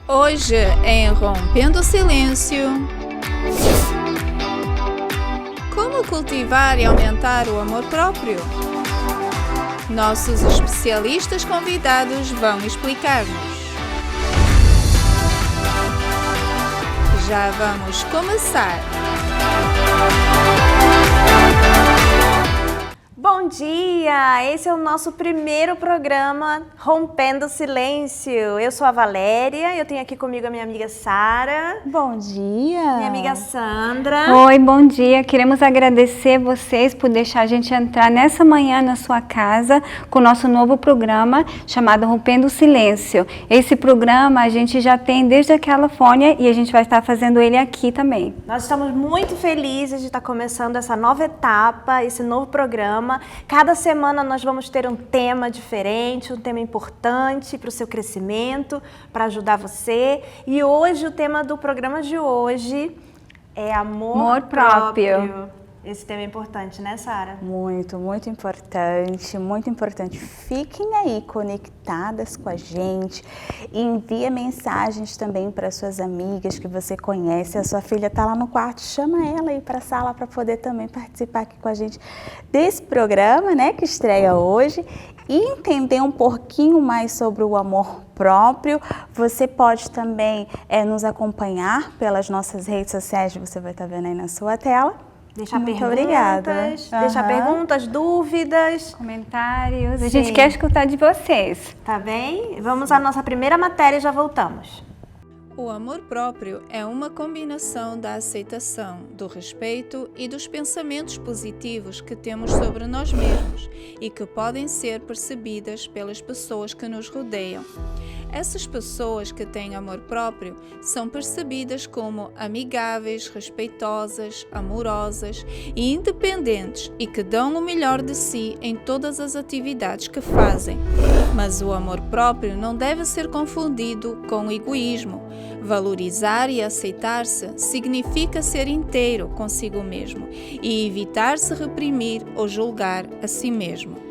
Hoje, em Rompendo o Silêncio, como cultivar e aumentar o amor próprio? Nossos especialistas convidados vão explicar-nos. Já vamos começar! Bom dia! Esse é o nosso primeiro programa Rompendo o Silêncio. Eu sou a Valéria, eu tenho aqui comigo a minha amiga Sara. Bom dia! Minha amiga Sandra. Oi, bom dia! Queremos agradecer vocês por deixar a gente entrar nessa manhã na sua casa com o nosso novo programa chamado Rompendo o Silêncio. Esse programa a gente já tem desde a Califórnia e a gente vai estar fazendo ele aqui também. Nós estamos muito felizes de estar começando essa nova etapa, esse novo programa. Cada semana nós vamos ter um tema diferente, um tema importante para o seu crescimento, para ajudar você. E hoje, o tema do programa de hoje é amor próprio. Esse tema é importante, né, Sara? Muito, muito importante, muito importante. Fiquem aí conectadas com a gente. Envia mensagens também para suas amigas que você conhece. A sua filha está lá no quarto, chama ela aí para a sala para poder também participar aqui com a gente desse programa, né, que estreia hoje. E entender um pouquinho mais sobre o amor próprio. Você pode também nos acompanhar pelas nossas redes sociais, você vai estar vendo aí na sua tela. Deixar Muito perguntas, obrigada. Deixar perguntas, dúvidas. Comentários. A Sim. gente quer escutar de vocês. Tá bem? Vamos à nossa primeira matéria e já voltamos. O amor próprio é uma combinação da aceitação, do respeito e dos pensamentos positivos que temos sobre nós mesmos e que podem ser percebidas pelas pessoas que nos rodeiam. Essas pessoas que têm amor próprio são percebidas como amigáveis, respeitosas, amorosas e independentes e que dão o melhor de si em todas as atividades que fazem. Mas o amor próprio não deve ser confundido com o egoísmo. Valorizar e aceitar-se significa ser inteiro consigo mesmo e evitar se reprimir ou julgar a si mesmo.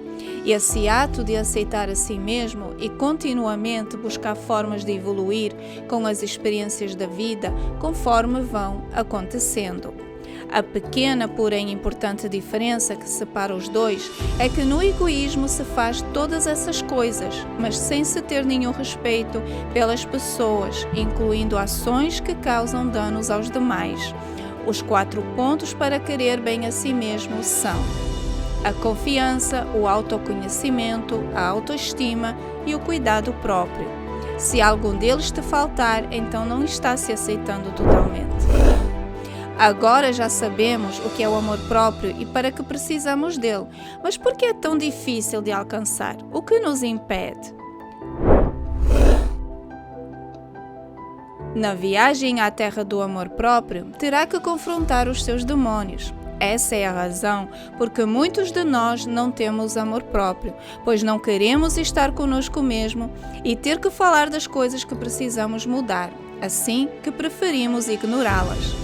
E esse ato de aceitar a si mesmo e continuamente buscar formas de evoluir com as experiências da vida conforme vão acontecendo. A pequena, porém importante diferença que separa os dois é que no egoísmo se faz todas essas coisas, mas sem se ter nenhum respeito pelas pessoas, incluindo ações que causam danos aos demais. Os 4 pontos para querer bem a si mesmo são a confiança, o autoconhecimento, a autoestima e o cuidado próprio. Se algum deles te faltar, então não está se aceitando totalmente. Agora já sabemos o que é o amor próprio e para que precisamos dele. Mas por que é tão difícil de alcançar? O que nos impede? Na viagem à terra do amor próprio, terá que confrontar os seus demônios. Essa é a razão porque muitos de nós não temos amor próprio, pois não queremos estar conosco mesmo e ter que falar das coisas que precisamos mudar, assim que preferimos ignorá-las.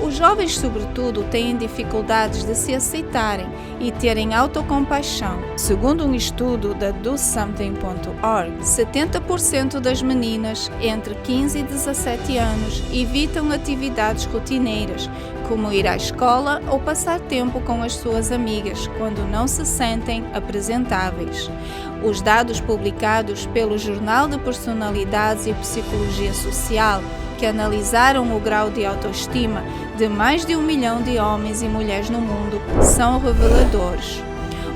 Os jovens, sobretudo, têm dificuldades de se aceitarem e terem autocompaixão. Segundo um estudo da DoSomething.org, 70% das meninas entre 15 e 17 anos evitam atividades rotineiras, como ir à escola ou passar tempo com as suas amigas, quando não se sentem apresentáveis. Os dados publicados pelo Jornal de Personalidades e Psicologia Social, que analisaram o grau de autoestima de mais de 1 milhão de homens e mulheres no mundo, são reveladores.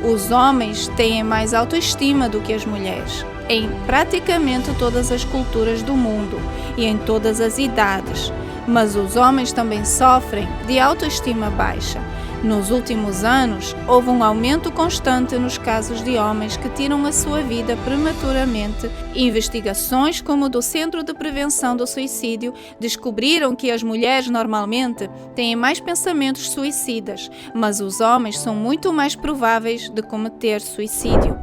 Os homens têm mais autoestima do que as mulheres, em praticamente todas as culturas do mundo e em todas as idades, mas os homens também sofrem de autoestima baixa. Nos últimos anos, houve um aumento constante nos casos de homens que tiram a sua vida prematuramente. Investigações como o do Centro de Prevenção do Suicídio descobriram que as mulheres normalmente têm mais pensamentos suicidas, mas os homens são muito mais prováveis de cometer suicídio.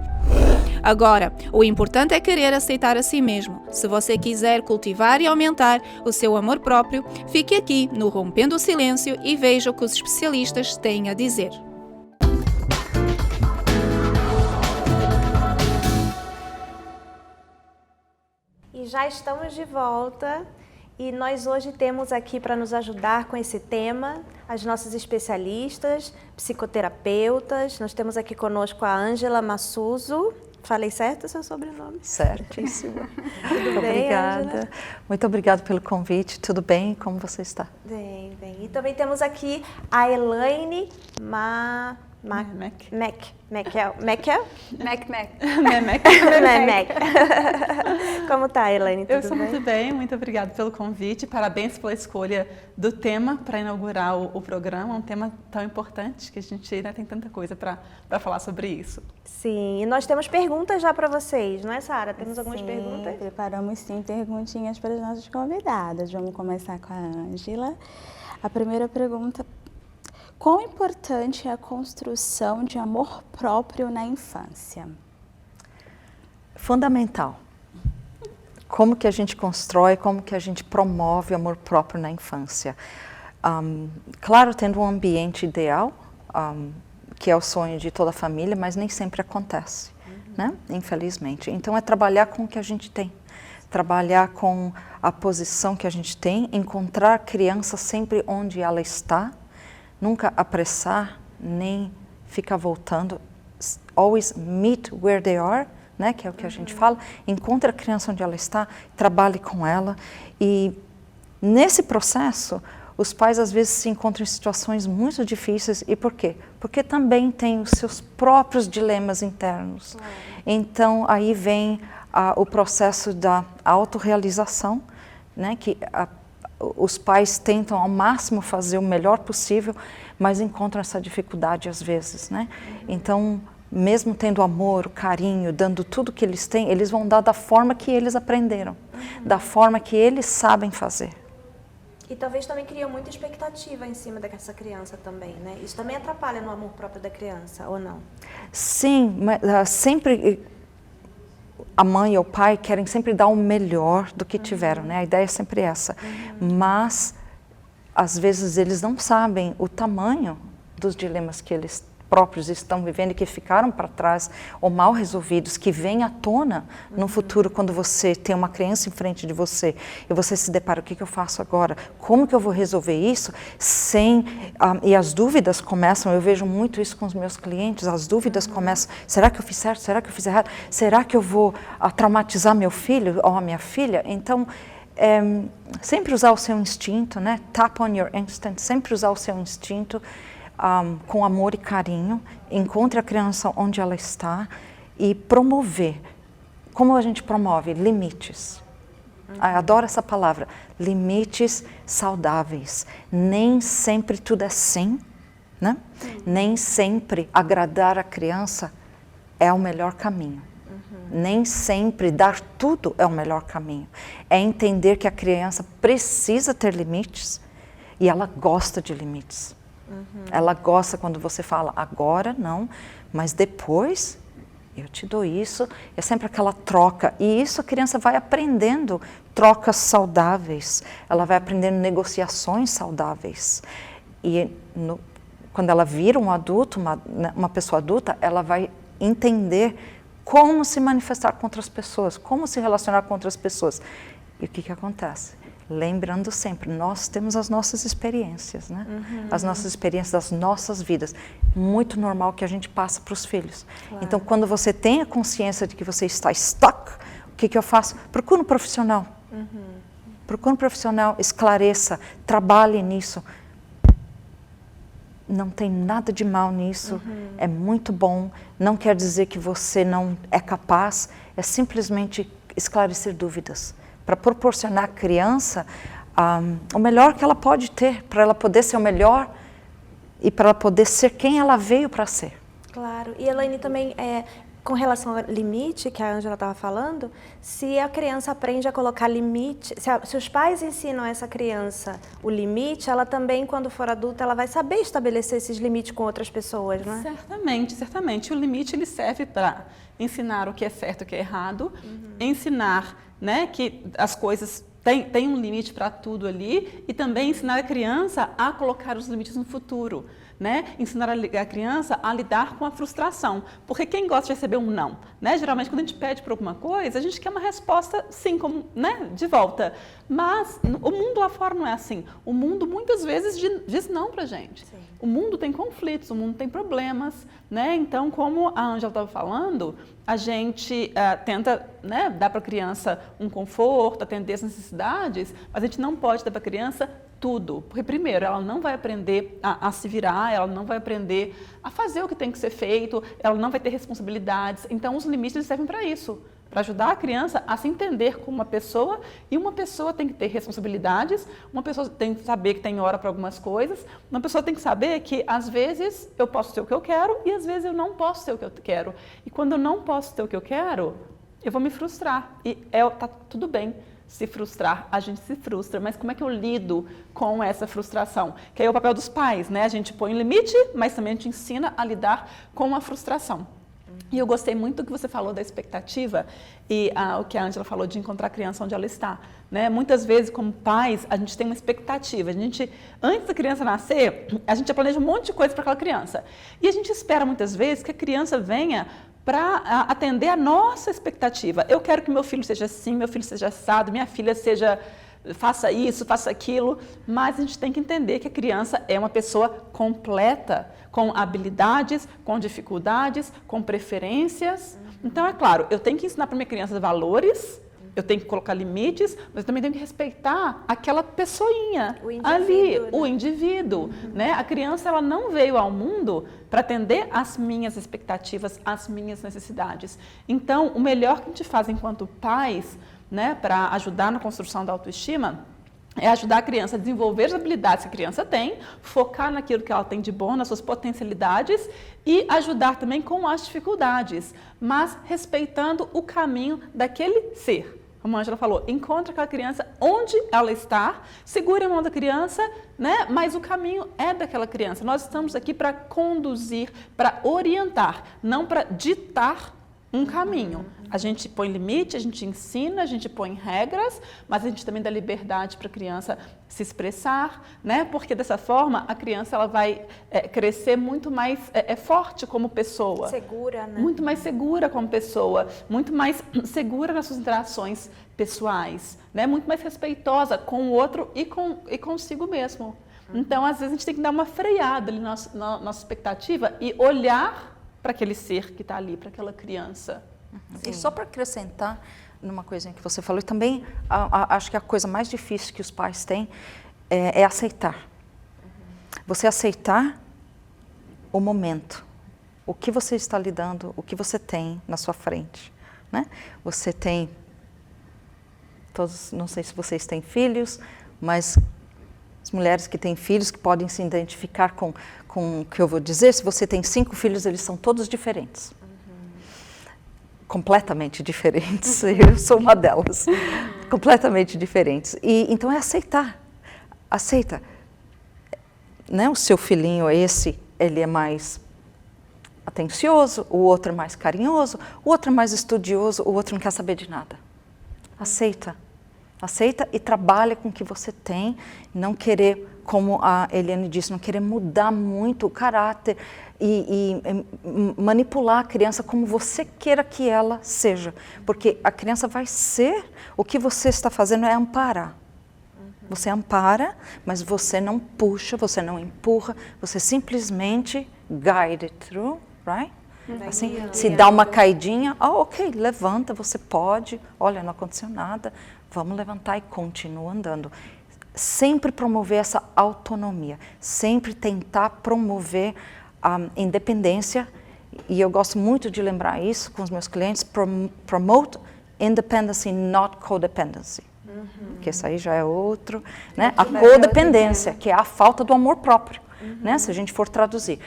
Agora, o importante é querer aceitar a si mesmo. Se você quiser cultivar e aumentar o seu amor próprio, fique aqui no Rompendo o Silêncio e veja o que os especialistas têm a dizer. E E já estamos de volta e nós hoje temos aqui para nos ajudar com esse tema as nossas especialistas, psicoterapeutas. Nós temos aqui conosco a Ângela Massuso. Falei certo o seu sobrenome? Certíssimo. Tudo bem, obrigada. Ângela? Muito obrigada pelo convite. Tudo bem? Como você está? Bem, bem. E também temos aqui a Elaine Como tá, Elaine? Eu estou muito bem, muito obrigada pelo convite, parabéns pela escolha do tema para inaugurar o programa, um tema tão importante que a gente tem tanta coisa para falar sobre isso. Sim, e nós temos perguntas já para vocês, não é, Sara? Temos algumas perguntas? Preparamos sim perguntinhas para as nossas convidadas. Vamos começar com a Ângela. A primeira pergunta: quão importante é a construção de amor próprio na infância? Fundamental. Como que a gente constrói, como que a gente promove o amor próprio na infância? Claro, tendo um ambiente ideal, que é o sonho de toda a família, mas nem sempre acontece, né? Infelizmente. Então é trabalhar com o que a gente tem. Trabalhar com a posição que a gente tem, encontrar a criança sempre onde ela está, nunca apressar, nem ficar voltando. Always meet where they are, né? Que é o que a gente fala. Encontre a criança onde ela está, trabalhe com ela. E nesse processo, os pais às vezes se encontram em situações muito difíceis. E por quê? Porque também têm os seus próprios dilemas internos. Então aí vem o processo da autorrealização, né? Que os pais tentam ao máximo fazer o melhor possível, mas encontram essa dificuldade às vezes, né? Então, mesmo tendo amor, carinho, dando tudo que eles têm, eles vão dar da forma que eles aprenderam, da forma que eles sabem fazer. E talvez também criam muita expectativa em cima dessa criança também, né? Isso também atrapalha no amor próprio da criança, ou não? Sim, mas sempre a mãe ou o pai querem sempre dar o melhor do que tiveram, né? A ideia é sempre essa. Mas, às vezes, eles não sabem o tamanho dos dilemas que eles próprios estão vivendo e que ficaram para trás ou mal resolvidos, que vêm à tona no futuro quando você tem uma criança em frente de você e você se depara, o que eu faço agora? Como que eu vou resolver isso? E as dúvidas começam, eu vejo muito isso com os meus clientes, as dúvidas começam, será que eu fiz certo? Será que eu fiz errado? Será que eu vou traumatizar meu filho ou a minha filha? Então, sempre usar o seu instinto, né? Tap on your instinct, sempre usar o seu instinto, com amor e carinho, encontre a criança onde ela está e promover. Como a gente promove? Limites. Adoro essa palavra. Limites saudáveis. Nem sempre tudo é sim, né? Nem sempre agradar a criança é o melhor caminho. Nem sempre dar tudo é o melhor caminho. É entender que a criança precisa ter limites e ela gosta de limites. Ela gosta quando você fala, agora não, mas depois eu te dou isso. É sempre aquela troca. E isso a criança vai aprendendo trocas saudáveis. Ela vai aprendendo negociações saudáveis. E quando ela vira um adulto, uma pessoa adulta, ela vai entender como se manifestar com outras pessoas, como se relacionar com outras pessoas. E o que acontece? Lembrando sempre, nós temos as nossas experiências, né? As nossas experiências das nossas vidas. Muito normal que a gente passa para os filhos. Claro. Então, quando você tem a consciência de que você está stuck, o que eu faço? Procure um profissional. Procure um profissional, esclareça, trabalhe nisso. Não tem nada de mal nisso, é muito bom. Não quer dizer que você não é capaz, é simplesmente esclarecer dúvidas. Para proporcionar à criança o melhor que ela pode ter, para ela poder ser o melhor e para ela poder ser quem ela veio para ser. Claro. E Elaine também, com relação ao limite que a Ângela estava falando, se a criança aprende a colocar limite, se os pais ensinam essa criança o limite, ela também, quando for adulta, ela vai saber estabelecer esses limites com outras pessoas, não é? Certamente, certamente. O limite ele serve para ensinar o que é certo e o que é errado, ensinar, né, que as coisas tem um limite para tudo ali e também ensinar a criança a colocar os limites no futuro. né? Ensinar a criança a lidar com a frustração. Porque quem gosta de receber um não, né? Geralmente quando a gente pede por alguma coisa, a gente quer uma resposta sim, como, né? De volta. Mas o mundo lá fora não é assim. O mundo muitas vezes diz não pra gente. Sim. O mundo tem conflitos, o mundo tem problemas, né? Então, como a Ângela estava falando, a gente tenta, né, dar para a criança um conforto, atender as necessidades, mas a gente não pode dar para a criança tudo. Porque, primeiro, ela não vai aprender a se virar, ela não vai aprender a fazer o que tem que ser feito, ela não vai ter responsabilidades. Então, os limites eles servem para isso. Para ajudar a criança a se entender como uma pessoa, e uma pessoa tem que ter responsabilidades, uma pessoa tem que saber que tem hora para algumas coisas, uma pessoa tem que saber que às vezes eu posso ter o que eu quero e às vezes eu não posso ter o que eu quero. E quando eu não posso ter o que eu quero, eu vou me frustrar. E tá tudo bem se frustrar, a gente se frustra, mas como é que eu lido com essa frustração? Que aí é o papel dos pais, né? A gente põe um limite, mas também a gente ensina a lidar com a frustração. E eu gostei muito do que você falou da expectativa e o que a Ângela falou de encontrar a criança onde ela está, né? Muitas vezes, como pais, a gente tem uma expectativa. Antes da criança nascer, a gente já planeja um monte de coisa para aquela criança. E a gente espera muitas vezes que a criança venha para atender a nossa expectativa. Eu quero que meu filho seja assim, meu filho seja assado, minha filha faça isso, faça aquilo, mas a gente tem que entender que a criança é uma pessoa completa, com habilidades, com dificuldades, com preferências. Então, é claro, eu tenho que ensinar para minha criança valores, eu tenho que colocar limites, mas eu também tenho que respeitar aquela pessoinha ali, né? O indivíduo, né? A criança, ela não veio ao mundo para atender às minhas expectativas, às minhas necessidades. Então, o melhor que a gente faz enquanto pais, né, para ajudar na construção da autoestima, é ajudar a criança a desenvolver as habilidades que a criança tem, focar naquilo que ela tem de bom, nas suas potencialidades e ajudar também com as dificuldades, mas respeitando o caminho daquele ser. Como a Ângela falou, encontre aquela criança onde ela está, segure a mão da criança, né? Mas o caminho é daquela criança. Nós estamos aqui para conduzir, para orientar, não para ditar um caminho. A gente põe limite, a gente ensina, a gente põe regras, mas a gente também dá liberdade para a criança se expressar, né? Porque dessa forma a criança ela vai crescer muito mais forte como pessoa. Segura, né? Muito mais segura como pessoa, muito mais segura nas suas interações pessoais, né? Muito mais respeitosa com o outro e consigo mesmo. Então, às vezes, a gente tem que dar uma freada ali na nossa expectativa e olhar para aquele ser que está ali, para aquela criança. E só para acrescentar numa coisinha que você falou, também acho que a coisa mais difícil que os pais têm é aceitar. Você aceitar o momento, o que você está lidando, o que você tem na sua frente, né? Você tem, não sei se vocês têm filhos, mas as mulheres que têm filhos que podem se identificar com o que eu vou dizer, se você tem 5 filhos, eles são todos diferentes. Completamente diferentes. Eu sou uma delas. Completamente diferentes. E então é aceitar. Aceita. Né? O seu filhinho ele é mais atencioso, o outro é mais carinhoso, o outro é mais estudioso, o outro não quer saber de nada. Aceita. Aceita e trabalha com o que você tem, não querer, como a Eliane disse, não querer mudar muito o caráter e manipular a criança como você queira que ela seja. Porque a criança vai ser, o que você está fazendo é amparar. Você ampara, mas você não puxa, você não empurra, você simplesmente guide through, right? Assim, se dá uma caidinha, ok, levanta, você pode, olha, não aconteceu nada, vamos levantar e continua andando. Sempre promover essa autonomia, sempre tentar promover a independência, e eu gosto muito de lembrar isso com os meus clientes, promote independence, not codependency. Que isso aí já é outro, né? A codependência, que é a falta do amor próprio, né? Se a gente for traduzir.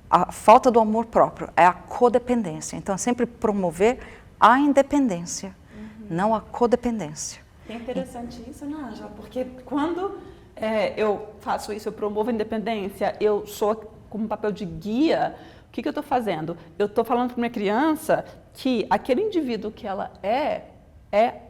A falta do amor próprio é a codependência. Então, sempre promover a independência, não a codependência. É interessante isso, né, Ângela? Porque quando eu faço isso, eu promovo a independência, eu sou como papel de guia, o que eu estou fazendo? Eu estou falando para minha criança que aquele indivíduo que ela é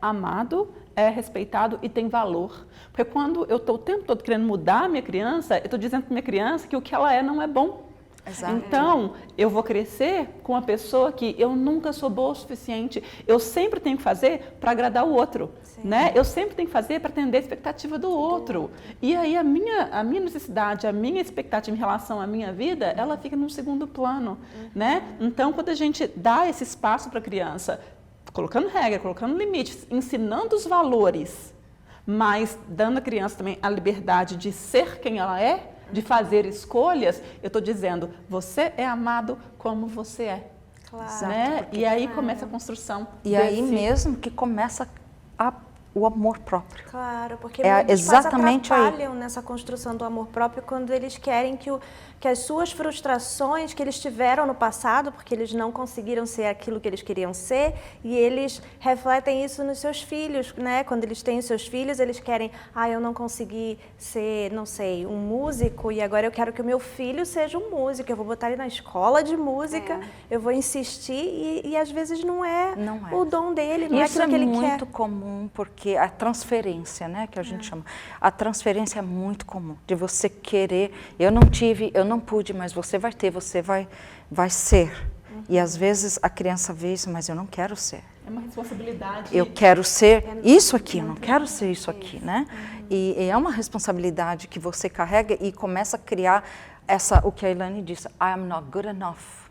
amado, é respeitado e tem valor. Porque quando eu estou o tempo todo querendo mudar a minha criança, eu estou dizendo para minha criança que o que ela é não é bom. Exato. Então, eu vou crescer com uma pessoa que eu nunca sou boa o suficiente. Eu sempre tenho que fazer para agradar o outro, né? Eu sempre tenho que fazer para atender a expectativa do outro. E aí a minha necessidade, a minha expectativa em relação à minha vida, ela fica num segundo plano, né? Então, quando a gente dá esse espaço para a criança, colocando regra, colocando limites, ensinando os valores, mas dando à criança também a liberdade de ser quem ela é, de fazer escolhas, eu estou dizendo, você é amado como você é. Claro. Né? E aí começa a construção. E aí mesmo que começa o amor próprio. Claro, porque É muitos exatamente pais atrapalham nessa construção do amor próprio quando eles querem que as suas frustrações que eles tiveram no passado, porque eles não conseguiram ser aquilo que eles queriam ser, e eles refletem isso nos seus filhos, né? Quando eles têm os seus filhos, eles querem, eu não consegui ser, não sei, um músico, e agora eu quero que o meu filho seja um músico, eu vou botar ele na escola de música, eu vou insistir, e às vezes não é o dom dele, não é aquilo que ele quer. Isso é muito comum, porque a transferência, né, que a gente chama, a transferência é muito comum, de você querer, eu não pude, mas você vai ter, você vai ser. E às vezes a criança vê isso, mas eu não quero ser. É uma responsabilidade. Eu quero ser isso aqui, eu não quero ser isso aqui, né? E é uma responsabilidade que você carrega e começa a criar o que a Elaine disse, I am not good enough.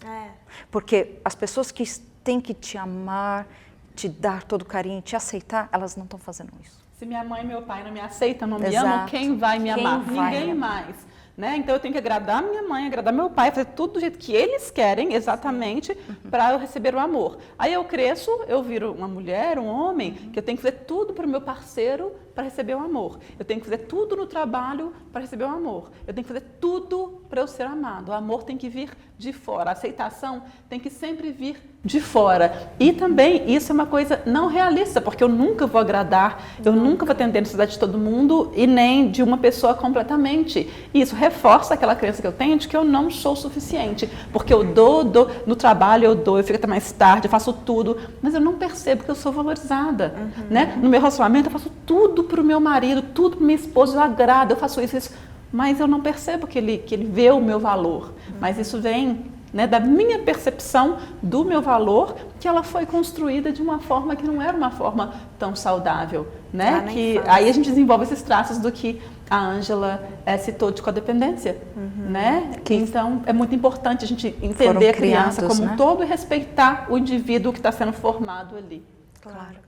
Porque as pessoas que têm que te amar, te dar todo o carinho, te aceitar, elas não estão fazendo isso. Se minha mãe e meu pai não me aceitam, não me amam, quem vai me amar? Ninguém mais. Né? Então eu tenho que agradar minha mãe, agradar meu pai, fazer tudo do jeito que eles querem, exatamente, para eu receber o amor. Aí eu cresço, eu viro uma mulher, um homem, que eu tenho que fazer tudo para o meu parceiro para receber o amor. Eu tenho que fazer tudo no trabalho para receber o amor. Eu tenho que fazer tudo para eu ser amado. O amor tem que vir de fora. A aceitação tem que sempre vir de fora. E também isso é uma coisa não realista, porque eu nunca vou agradar, eu nunca vou atender a necessidade de todo mundo e nem de uma pessoa completamente. E isso reforça aquela crença que eu tenho de que eu não sou suficiente, porque eu dou, no trabalho eu fico até mais tarde, eu faço tudo, mas eu não percebo que eu sou valorizada. Né? No meu relacionamento eu faço tudo para o meu marido, tudo para minha esposa, eu agrado, eu faço isso, mas eu não percebo que ele vê o meu valor. Mas isso vem, né, da minha percepção do meu valor, que ela foi construída de uma forma que não era uma forma tão saudável, né? Que aí a gente desenvolve esses traços do que a Ângela citou de codependência, né? Então é muito importante a gente entender a criança como um todo e respeitar o indivíduo que está sendo formado ali. Claro.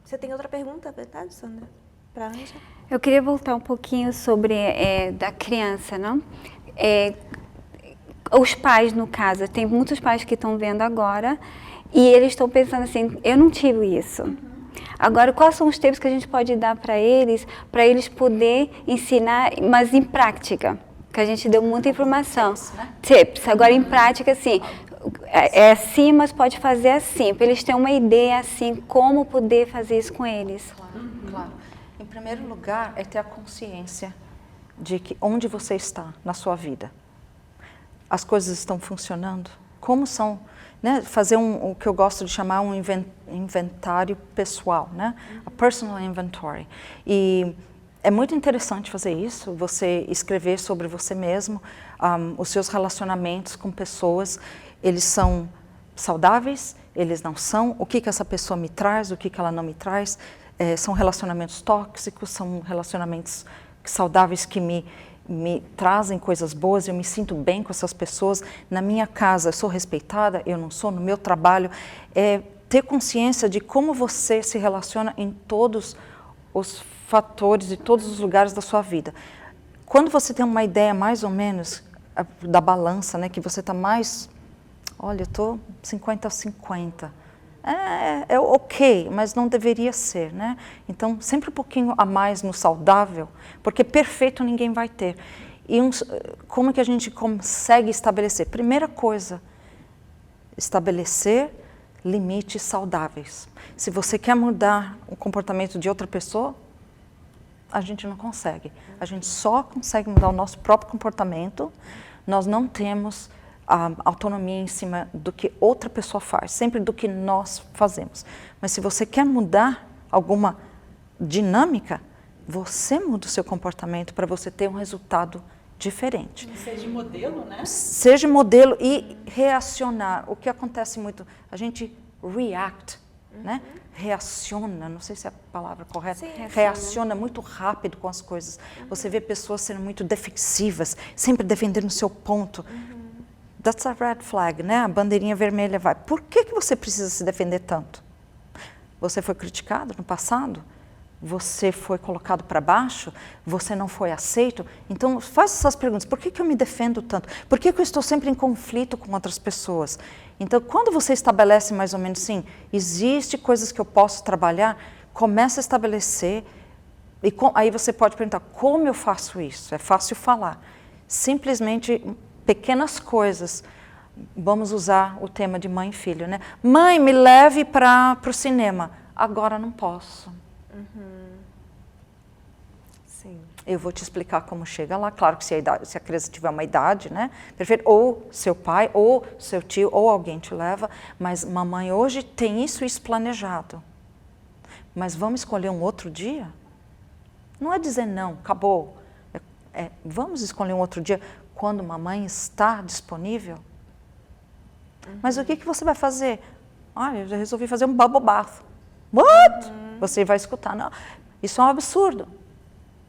Você tem outra pergunta, verdade, Sandra? Para a Ângela? Eu queria voltar um pouquinho sobre da criança, não? Os pais, no caso, tem muitos pais que estão vendo agora e eles estão pensando assim, eu não tive isso. Agora, quais são os tips que a gente pode dar para eles poderem ensinar, mas em prática? Que a gente deu muita informação. Tips. Agora, em prática, assim, é assim, mas pode fazer assim, para eles terem uma ideia, assim, como poder fazer isso com eles. Claro. Em primeiro lugar, é ter a consciência de que onde você está na sua vida. As coisas estão funcionando? Como são? Né? Fazer o que eu gosto de chamar um inventário pessoal, né? A personal inventory. E é muito interessante fazer isso, você escrever sobre você mesmo, os seus relacionamentos com pessoas, eles são saudáveis, eles não são, o que essa pessoa me traz, o que ela não me traz, são relacionamentos tóxicos, são relacionamentos saudáveis que me trazem coisas boas, eu me sinto bem com essas pessoas, na minha casa eu sou respeitada, eu não sou, no meu trabalho, ter consciência de como você se relaciona em todos os fatores e todos os lugares da sua vida. Quando você tem uma ideia mais ou menos da balança, né, que você está mais, olha, eu estou 50-50, é ok, mas não deveria ser, né? Então, sempre um pouquinho a mais no saudável, porque perfeito ninguém vai ter. E como que a gente consegue estabelecer? Primeira coisa, estabelecer limites saudáveis. Se você quer mudar o comportamento de outra pessoa, a gente não consegue. A gente só consegue mudar o nosso próprio comportamento. Nós não temos autonomia em cima do que outra pessoa faz, sempre do que nós fazemos. Mas se você quer mudar alguma dinâmica, você muda o seu comportamento para você ter um resultado diferente. Seja modelo, né? Seja modelo e reacionar. O que acontece muito, a gente react, né? Reaciona, não sei se é a palavra correta, Sim, reaciona muito rápido com as coisas. Você vê pessoas sendo muito defensivas, sempre defendendo o seu ponto. That's a red flag, né? A bandeirinha vermelha vai. Por que você precisa se defender tanto? Você foi criticado no passado? Você foi colocado para baixo? Você não foi aceito? Então, faça essas perguntas. Por que eu me defendo tanto? Por que eu estou sempre em conflito com outras pessoas? Então, quando você estabelece mais ou menos assim, existe coisas que eu posso trabalhar, começa a estabelecer, e aí você pode perguntar, como eu faço isso? É fácil falar. Simplesmente, pequenas coisas. Vamos usar o tema de mãe e filho, né? Mãe, me leve para o cinema. Agora não posso. Sim. Eu vou te explicar como chega lá. Claro que se a criança tiver uma idade, né? Perfeito. Ou seu pai, ou seu tio, ou alguém te leva. Mas mamãe hoje tem isso planejado. Mas vamos escolher um outro dia? Não é dizer não, acabou. Vamos escolher um outro dia quando mamãe está disponível? Mas o que você vai fazer? Eu já resolvi fazer um bubble bath. What? Você vai escutar, não. Isso é um absurdo.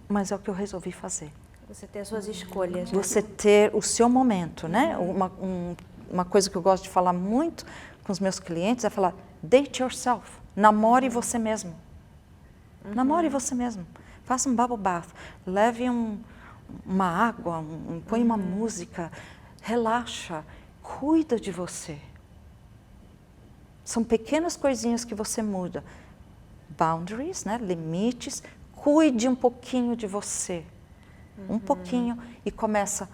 Mas é o que eu resolvi fazer. Você ter as suas escolhas. Né? Você ter o seu momento, né? Uma coisa que eu gosto de falar muito com os meus clientes é falar, date yourself. Namore você mesmo. Namore você mesmo. Faça um bubble bath. Leve uma água, põe uma música. Relaxa. Cuida de você. São pequenas coisinhas que você muda. Boundaries, né? Limites. Cuide um pouquinho de você. Um pouquinho. E começa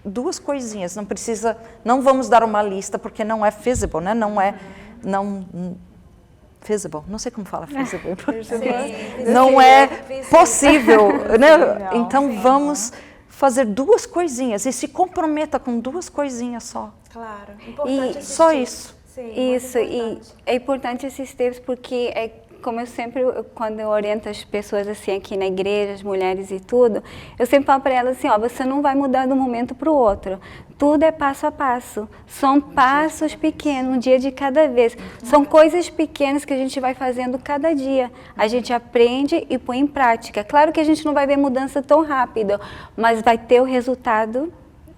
duas coisinhas. Não vamos dar uma lista, porque não é feasible, né? Feasible, não sei como fala feasible. Não é possível, né? Então vamos fazer duas coisinhas e se comprometa com duas coisinhas só. Claro, importante só isso. Sim, isso, e é importante esses tempos porque como eu sempre, quando eu oriento as pessoas assim aqui na igreja, as mulheres e tudo, eu sempre falo para elas assim, você não vai mudar de um momento para o outro. Tudo é passo a passo. São passos pequenos, um dia de cada vez. São coisas pequenas que a gente vai fazendo cada dia. A gente aprende e põe em prática. Claro que a gente não vai ver mudança tão rápido, mas vai ter o resultado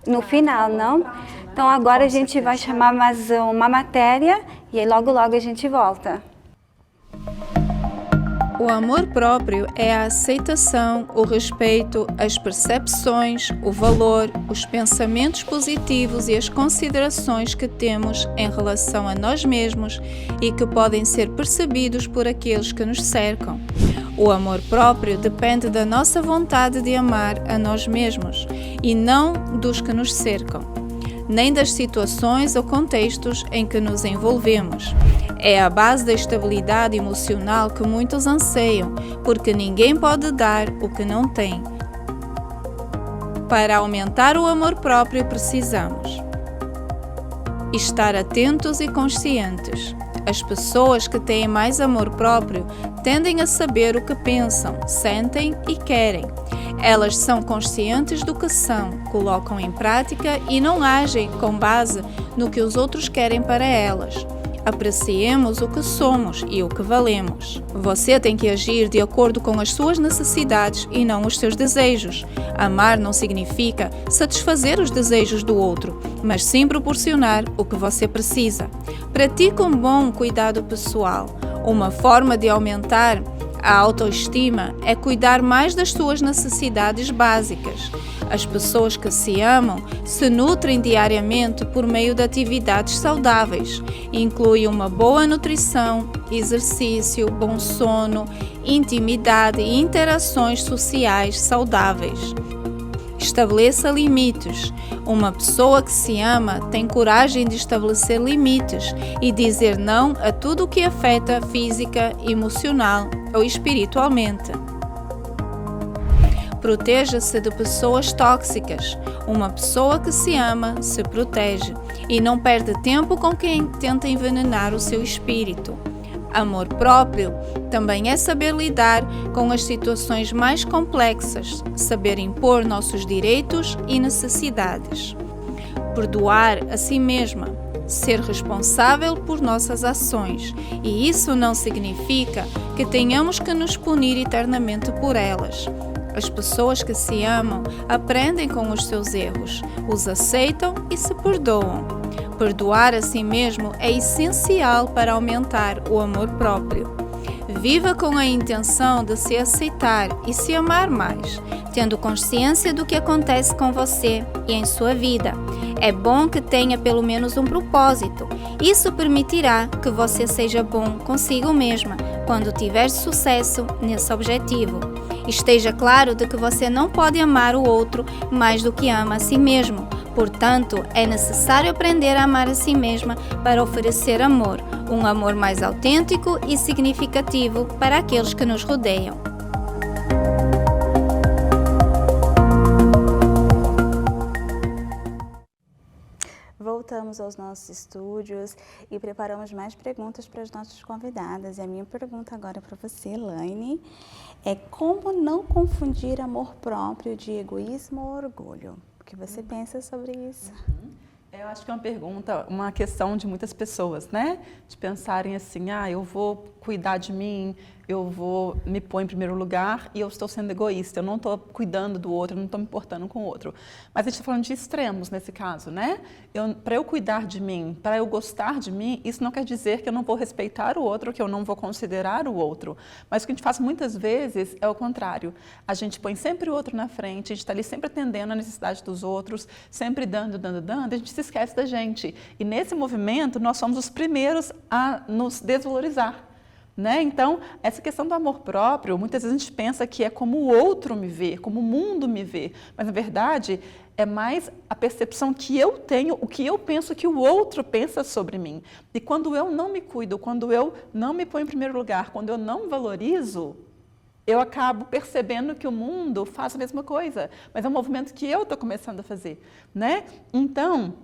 no final, não? Então agora a gente vai chamar mais uma matéria e aí logo a gente volta. O amor próprio é a aceitação, o respeito, as percepções, o valor, os pensamentos positivos e as considerações que temos em relação a nós mesmos e que podem ser percebidos por aqueles que nos cercam. O amor próprio depende da nossa vontade de amar a nós mesmos e não dos que nos cercam, nem das situações ou contextos em que nos envolvemos. É a base da estabilidade emocional que muitos anseiam, porque ninguém pode dar o que não tem. Para aumentar o amor próprio, precisamos estar atentos e conscientes. As pessoas que têm mais amor próprio tendem a saber o que pensam, sentem e querem. Elas são conscientes do que são, colocam em prática e não agem com base no que os outros querem para elas. Apreciemos o que somos e o que valemos. Você tem que agir de acordo com as suas necessidades e não os seus desejos. Amar não significa satisfazer os desejos do outro, mas sim proporcionar o que você precisa. Pratique um bom cuidado pessoal. Uma forma de aumentar a autoestima é cuidar mais das suas necessidades básicas. As pessoas que se amam se nutrem diariamente por meio de atividades saudáveis. Inclui uma boa nutrição, exercício, bom sono, intimidade e interações sociais saudáveis. Estabeleça limites. Uma pessoa que se ama tem coragem de estabelecer limites e dizer não a tudo o que afeta física, emocional ou espiritualmente. Proteja-se de pessoas tóxicas. Uma pessoa que se ama se protege e não perde tempo com quem tenta envenenar o seu espírito. Amor próprio também é saber lidar com as situações mais complexas, saber impor nossos direitos e necessidades. Perdoar a si mesma, ser responsável por nossas ações, e isso não significa que tenhamos que nos punir eternamente por elas. As pessoas que se amam aprendem com os seus erros, os aceitam e se perdoam. Perdoar a si mesmo é essencial para aumentar o amor próprio. Viva com a intenção de se aceitar e se amar mais, tendo consciência do que acontece com você e em sua vida. É bom que tenha pelo menos um propósito. Isso permitirá que você seja bom consigo mesma quando tiver sucesso nesse objetivo. Esteja claro de que você não pode amar o outro mais do que ama a si mesmo. Portanto, é necessário aprender a amar a si mesma para oferecer amor, um amor mais autêntico e significativo para aqueles que nos rodeiam. Voltamos aos nossos estúdios e preparamos mais perguntas para as nossas convidadas. E a minha pergunta agora para você, Elaine, é como não confundir amor próprio de egoísmo ou orgulho? O que você pensa sobre isso? Eu acho que é uma pergunta, uma questão de muitas pessoas, né? De pensarem assim, eu vou cuidar de mim, eu vou me pôr em primeiro lugar e eu estou sendo egoísta, eu não estou cuidando do outro, eu não estou me importando com o outro. Mas a gente está falando de extremos nesse caso, né? Para eu cuidar de mim, para eu gostar de mim, isso não quer dizer que eu não vou respeitar o outro, que eu não vou considerar o outro. Mas o que a gente faz muitas vezes é o contrário. A gente põe sempre o outro na frente, a gente está ali sempre atendendo a necessidade dos outros, sempre dando, a gente se esquece da gente. E nesse movimento, nós somos os primeiros a nos desvalorizar. Né? Então, essa questão do amor próprio, muitas vezes a gente pensa que é como o outro me vê, como o mundo me vê, mas na verdade é mais a percepção que eu tenho, o que eu penso que o outro pensa sobre mim. E quando eu não me cuido, quando eu não me ponho em primeiro lugar, quando eu não valorizo, eu acabo percebendo que o mundo faz a mesma coisa, mas é um movimento que eu estou começando a fazer. Né? Então,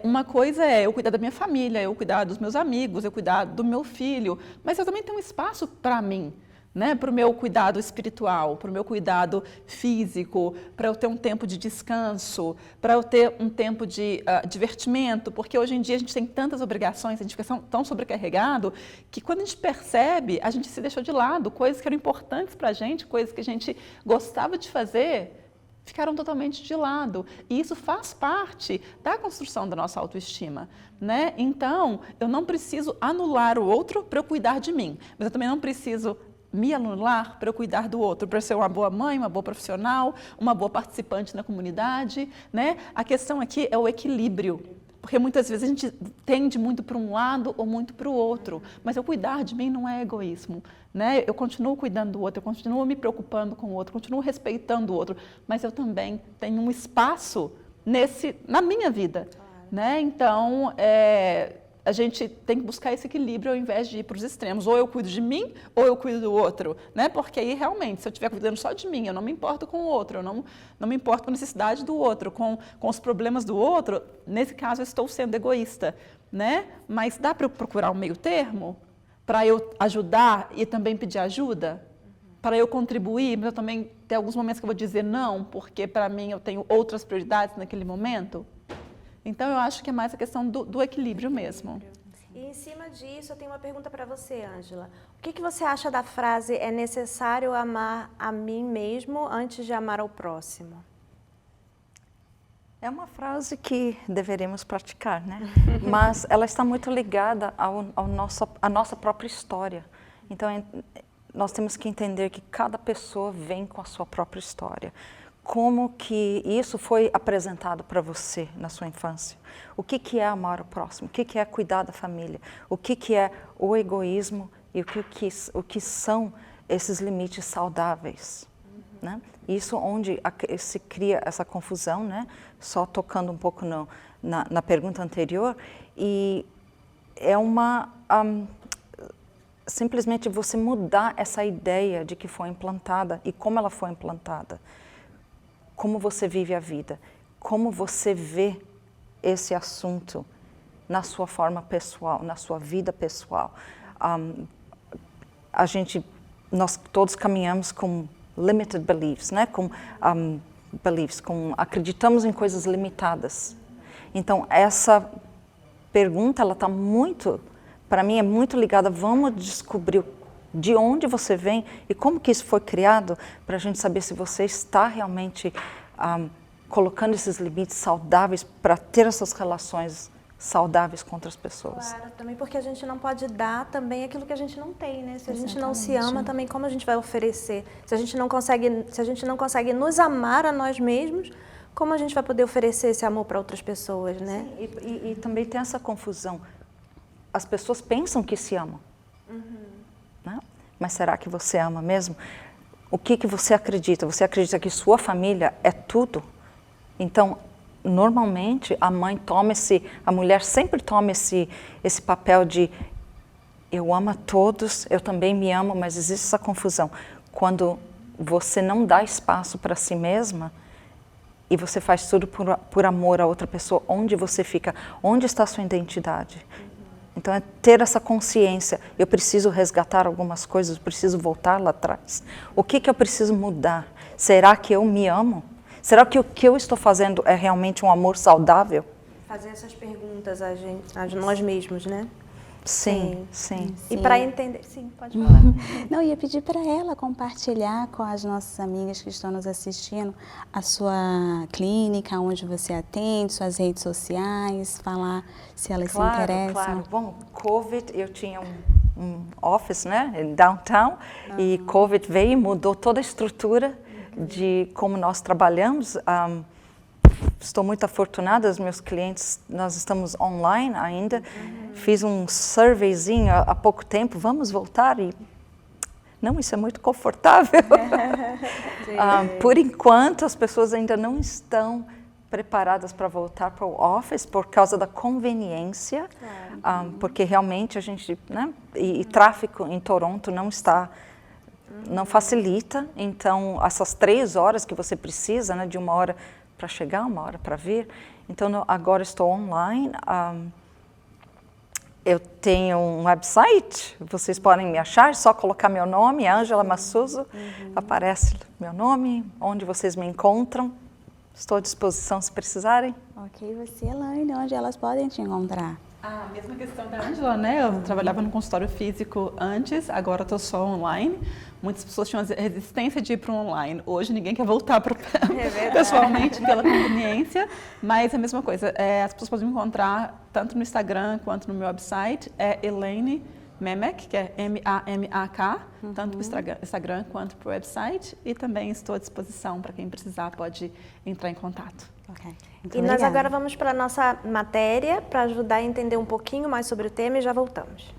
uma coisa é eu cuidar da minha família, eu cuidar dos meus amigos, eu cuidar do meu filho, mas eu também tenho um espaço para mim, né? Para o meu cuidado espiritual, para o meu cuidado físico, para eu ter um tempo de descanso, para eu ter um tempo de divertimento, porque hoje em dia a gente tem tantas obrigações, a gente fica tão sobrecarregado, que quando a gente percebe, a gente se deixou de lado, coisas que eram importantes para a gente, coisas que a gente gostava de fazer, ficaram totalmente de lado. E isso faz parte da construção da nossa autoestima, né? Então, eu não preciso anular o outro para eu cuidar de mim, mas eu também não preciso me anular para eu cuidar do outro, para ser uma boa mãe, uma boa profissional, uma boa participante na comunidade, né? A questão aqui é o equilíbrio. Porque muitas vezes a gente tende muito para um lado ou muito para o outro. Mas eu cuidar de mim não é egoísmo. Né? Eu continuo cuidando do outro, eu continuo me preocupando com o outro, continuo respeitando o outro. Mas eu também tenho um espaço na minha vida. Claro. Né? Então, a gente tem que buscar esse equilíbrio ao invés de ir para os extremos. Ou eu cuido de mim, ou eu cuido do outro. Né? Porque aí, realmente, se eu estiver cuidando só de mim, eu não me importo com o outro, eu não me importo com a necessidade do outro, com os problemas do outro, nesse caso eu estou sendo egoísta. Né? Mas dá para eu procurar um meio termo? Para eu ajudar e também pedir ajuda? Para eu contribuir, mas eu também tem alguns momentos que eu vou dizer não, porque para mim eu tenho outras prioridades naquele momento? Então, eu acho que é mais a questão do equilíbrio mesmo. E em cima disso, eu tenho uma pergunta para você, Ângela. O que você acha da frase "é necessário amar a mim mesmo antes de amar ao próximo"? É uma frase que deveríamos praticar, né? Mas ela está muito ligada à nossa própria história. Então, nós temos que entender que cada pessoa vem com a sua própria história. Como que isso foi apresentado para você na sua infância? O que é amar o próximo? O que é cuidar da família? O que é o egoísmo e o que são esses limites saudáveis? Né? Isso onde se cria essa confusão, né? Só tocando um pouco na pergunta anterior, e é simplesmente você mudar essa ideia de que foi implantada e como ela foi implantada. Como você vive a vida, como você vê esse assunto na sua forma pessoal, na sua vida pessoal. nós todos caminhamos com limited beliefs, né? Com acreditamos em coisas limitadas. Então, essa pergunta, ela está muito, para mim, é muito ligada, vamos descobrir de onde você vem e como que isso foi criado, para a gente saber se você está realmente colocando esses limites saudáveis para ter essas relações saudáveis com outras pessoas. Claro, também porque a gente não pode dar também aquilo que a gente não tem, né? Se a gente não se ama, também como a gente vai oferecer? Se a gente não consegue nos amar a nós mesmos, como a gente vai poder oferecer esse amor para outras pessoas, né? Sim, e também tem essa confusão. As pessoas pensam que se amam, né? Mas será que você ama mesmo? O que você acredita? Você acredita que sua família é tudo? Então, normalmente a mulher sempre toma esse papel de eu amo a todos, eu também me amo, mas existe essa confusão. Quando você não dá espaço para si mesma e você faz tudo por amor a outra pessoa, onde você fica? Onde está a sua identidade? Então é ter essa consciência, eu preciso resgatar algumas coisas, eu preciso voltar lá atrás. O que eu preciso mudar? Será que eu me amo? Será que o que eu estou fazendo é realmente um amor saudável? Fazer essas perguntas a nós mesmos, né? Sim. E para entender... Sim, pode falar. Não, ia pedir para ela compartilhar com as nossas amigas que estão nos assistindo a sua clínica, onde você atende, suas redes sociais, falar se elas se interessam. Claro. Bom, COVID, eu tinha um office, né, em downtown, e COVID veio e mudou toda a estrutura de como nós trabalhamos. Estou muito afortunada, os meus clientes, nós estamos online ainda. Fiz um surveyzinho há pouco tempo, vamos voltar? E não, isso é muito confortável. Por enquanto, as pessoas ainda não estão preparadas para voltar para o office por causa da conveniência, porque realmente a gente, né, e tráfego em Toronto não facilita. Então, essas 3 horas que você precisa, né, de 1 hora para chegar, 1 hora para vir. Então, agora estou online. Eu tenho um website, vocês podem me achar, só colocar meu nome, Ângela Massuso, aparece meu nome, onde vocês me encontram. Estou à disposição se precisarem. Ok, você, Elaine, onde elas podem te encontrar? A mesma questão da Ângela, né? Eu trabalhava no consultório físico antes, agora estou só online. Muitas pessoas tinham resistência de ir para o online. Hoje ninguém quer voltar para pessoalmente pela conveniência, mas é a mesma coisa. As pessoas podem me encontrar tanto no Instagram quanto no meu website. É Elaine Mamak, que é M-A-M-A-K, tanto para o Instagram quanto para o website. E também estou à disposição para quem precisar, pode entrar em contato. Ok. E nós agora vamos para a nossa matéria para ajudar a entender um pouquinho mais sobre o tema e já voltamos.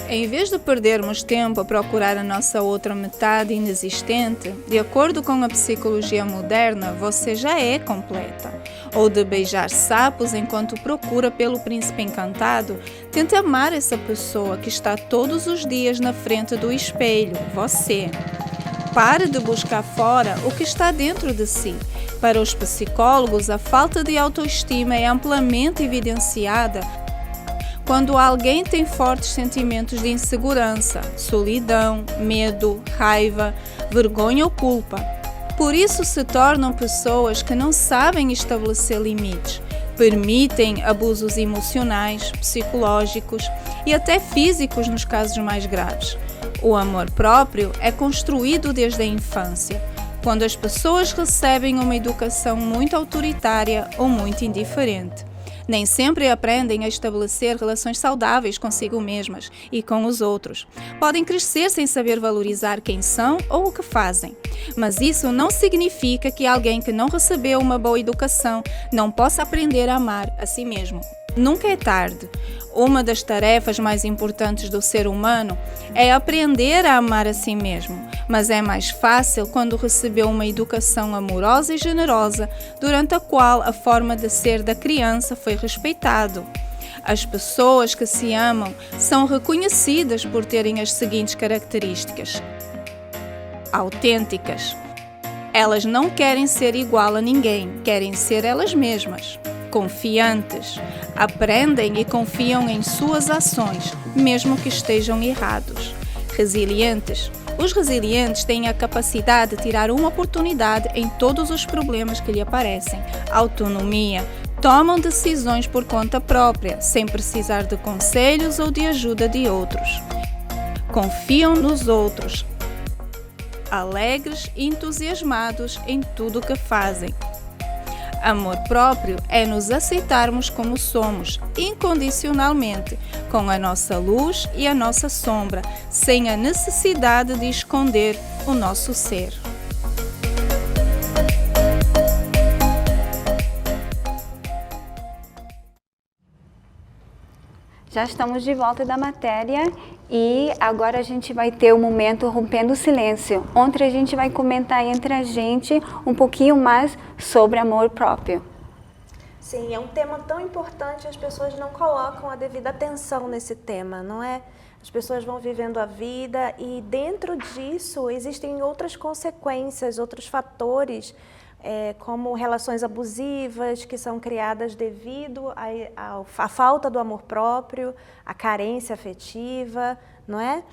Em vez de perdermos tempo a procurar a nossa outra metade inexistente, de acordo com a psicologia moderna, você já é completa. Ou de beijar sapos enquanto procura pelo príncipe encantado, tente amar essa pessoa que está todos os dias na frente do espelho, você. Pare de buscar fora o que está dentro de si. Para os psicólogos, a falta de autoestima é amplamente evidenciada quando alguém tem fortes sentimentos de insegurança, solidão, medo, raiva, vergonha ou culpa. Por isso se tornam pessoas que não sabem estabelecer limites, permitem abusos emocionais, psicológicos e até físicos nos casos mais graves. O amor próprio é construído desde a infância, quando as pessoas recebem uma educação muito autoritária ou muito indiferente. Nem sempre aprendem a estabelecer relações saudáveis consigo mesmas e com os outros. Podem crescer sem saber valorizar quem são ou o que fazem. Mas isso não significa que alguém que não recebeu uma boa educação não possa aprender a amar a si mesmo. Nunca é tarde. Uma das tarefas mais importantes do ser humano é aprender a amar a si mesmo, mas é mais fácil quando recebeu uma educação amorosa e generosa, durante a qual a forma de ser da criança foi respeitado. As pessoas que se amam são reconhecidas por terem as seguintes características: autênticas, Elas não querem ser igual a ninguém, querem ser elas mesmas. Confiantes, aprendem e confiam em suas ações, mesmo que estejam errados. Resilientes, os resilientes têm a capacidade de tirar uma oportunidade em todos os problemas que lhe aparecem. Autonomia, tomam decisões por conta própria, sem precisar de conselhos ou de ajuda de outros. Confiam nos outros, alegres e entusiasmados em tudo o que fazem. Amor próprio é nos aceitarmos como somos, incondicionalmente, com a nossa luz e a nossa sombra, sem a necessidade de esconder o nosso ser. Já estamos de volta da matéria e agora a gente vai ter o momento Rompendo o Silêncio, onde a gente vai comentar entre a gente um pouquinho mais sobre amor próprio. Sim, é um tema tão importante, as pessoas não colocam a devida atenção nesse tema, não é? As pessoas vão vivendo a vida e dentro disso existem outras consequências, outros fatores, como relações abusivas que são criadas devido à falta do amor próprio, à carência afetiva, não é?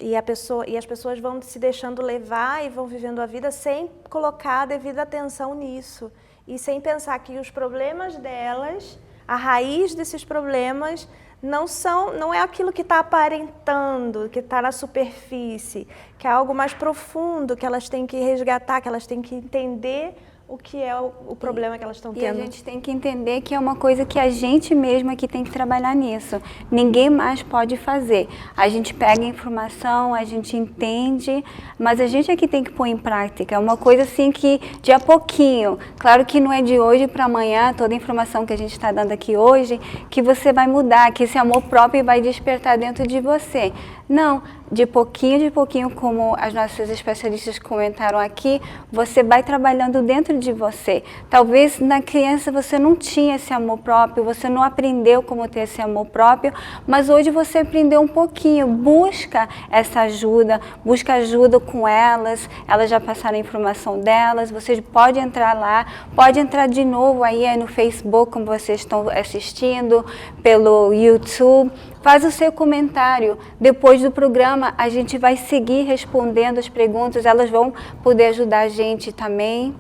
E as pessoas vão se deixando levar e vão vivendo a vida sem colocar a devida atenção nisso. E sem pensar que os problemas delas, a raiz desses problemas, não é aquilo que está aparentando, que está na superfície, que é algo mais profundo, que elas têm que resgatar, que elas têm que entender o que é o problema que elas estão tendo. E a gente tem que entender que é uma coisa que a gente mesma que tem que trabalhar nisso. Ninguém mais pode fazer. A gente pega a informação, a gente entende, mas a gente é que tem que pôr em prática. É uma coisa assim que de a pouquinho. Claro que não é de hoje para amanhã, toda a informação que a gente está dando aqui hoje, que você vai mudar, que esse amor próprio vai despertar dentro de você. Não, de pouquinho, como as nossas especialistas comentaram aqui, você vai trabalhando dentro de você. Talvez na criança você não tinha esse amor próprio, você não aprendeu como ter esse amor próprio, mas hoje você aprendeu um pouquinho. Busca essa ajuda, busca ajuda com elas já passaram a informação delas, você pode entrar lá, pode entrar de novo aí no Facebook, como vocês estão assistindo, pelo YouTube. Faz o seu comentário. Depois do programa, a gente vai seguir respondendo as perguntas. Elas vão poder ajudar a gente também.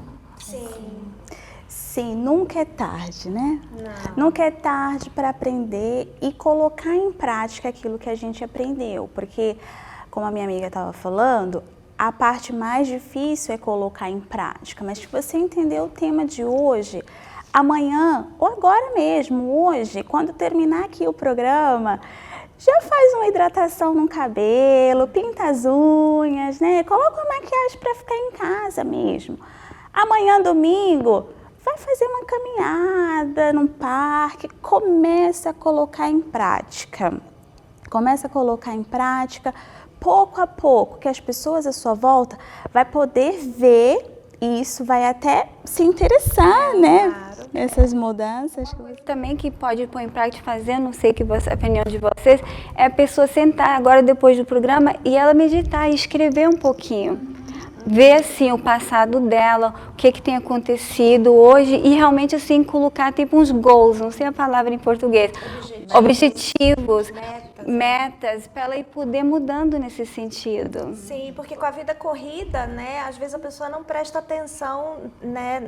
Sim, nunca é tarde, né? Não. Nunca é tarde para aprender e colocar em prática aquilo que a gente aprendeu. Porque, como a minha amiga estava falando, a parte mais difícil é colocar em prática. Mas se você entender o tema de hoje, amanhã, ou agora mesmo, hoje, quando terminar aqui o programa, já faz uma hidratação no cabelo, pinta as unhas, né? Coloca uma maquiagem para ficar em casa mesmo. Amanhã, domingo, vai fazer uma caminhada num parque, começa a colocar em prática. Começa a colocar em prática, pouco a pouco, que as pessoas à sua volta vai poder ver e isso vai até se interessar, né? Claro. Essas mudanças. Também que pode pôr em prática fazer, não sei a opinião de vocês, é a pessoa sentar agora depois do programa e ela meditar e escrever um pouquinho. Ver assim o passado dela, o que tem acontecido hoje e realmente assim colocar tipo uns goals, não sei a palavra em português, objetivos, metas para ela ir poder mudando nesse sentido. Sim, porque com a vida corrida, né, às vezes a pessoa não presta atenção, né,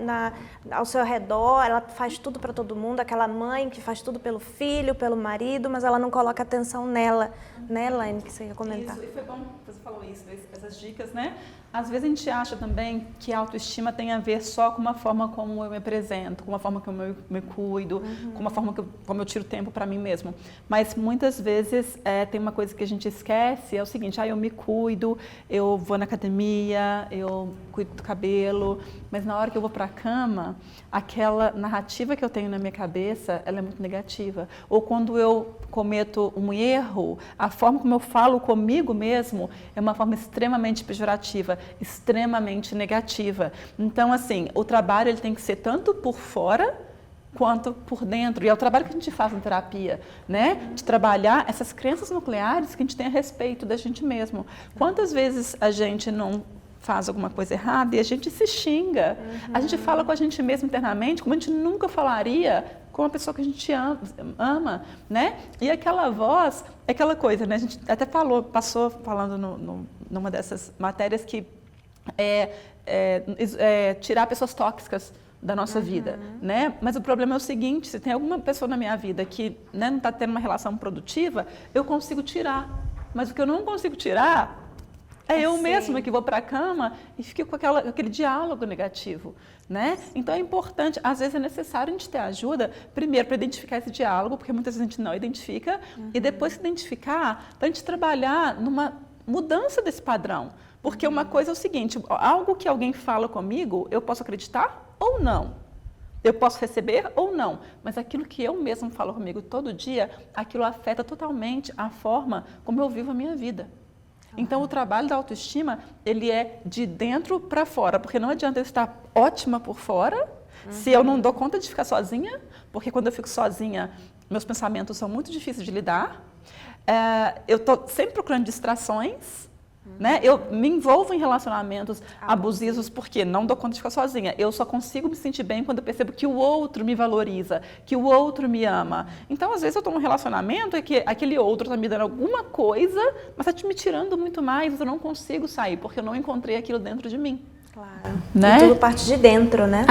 ao seu redor, ela faz tudo para todo mundo, aquela mãe que faz tudo pelo filho, pelo marido, mas ela não coloca atenção nela, né, Elaine, que você ia comentar. Isso, e foi bom que você falou isso, essas dicas, né? Às vezes a gente acha também que a autoestima tem a ver só com uma forma como eu me apresento, com uma forma como eu me cuido, com uma forma como eu tiro tempo para mim mesmo. Mas muitas vezes tem uma coisa que a gente esquece, é o seguinte, eu me cuido, eu vou na academia, eu cuido do cabelo, mas na hora que eu vou para a cama, aquela narrativa que eu tenho na minha cabeça, ela é muito negativa. Ou quando eu cometo um erro, a forma como eu falo comigo mesmo é uma forma extremamente pejorativa, extremamente negativa. Então, assim, o trabalho ele tem que ser tanto por fora quanto por dentro. E é o trabalho que a gente faz na terapia, né? De trabalhar essas crenças nucleares que a gente tem a respeito da gente mesmo. Quantas vezes a gente não faz alguma coisa errada e a gente se xinga. A gente fala com a gente mesmo internamente como a gente nunca falaria com a pessoa que a gente ama, né? E aquela voz, é aquela coisa, né? A gente até passou falando numa dessas matérias que tirar pessoas tóxicas da nossa vida, né? Mas o problema é o seguinte, se tem alguma pessoa na minha vida que, né, não está tendo uma relação produtiva, eu consigo tirar. Mas o que eu não consigo tirar é eu mesma que vou para a cama e fico com aquele diálogo negativo, né? Então é importante, às vezes é necessário a gente ter ajuda, primeiro para identificar esse diálogo, porque muitas vezes a gente não identifica, e depois se identificar para a gente trabalhar numa mudança desse padrão. Porque uma coisa é o seguinte, algo que alguém fala comigo, eu posso acreditar ou não. Eu posso receber ou não, mas aquilo que eu mesmo falo comigo todo dia, aquilo afeta totalmente a forma como eu vivo a minha vida. Então, o trabalho da autoestima, ele é de dentro para fora, porque não adianta eu estar ótima por fora se eu não dou conta de ficar sozinha, porque quando eu fico sozinha, meus pensamentos são muito difíceis de lidar. Eu estou sempre procurando distrações. Né? Eu me envolvo em relacionamentos abusivos porque não dou conta de ficar sozinha. Eu só consigo me sentir bem quando eu percebo que o outro me valoriza, que o outro me ama. Então, às vezes, eu estou num relacionamento e que aquele outro está me dando alguma coisa, mas está me tirando muito mais, eu não consigo sair, porque eu não encontrei aquilo dentro de mim. Claro. Né? E tudo parte de dentro, né?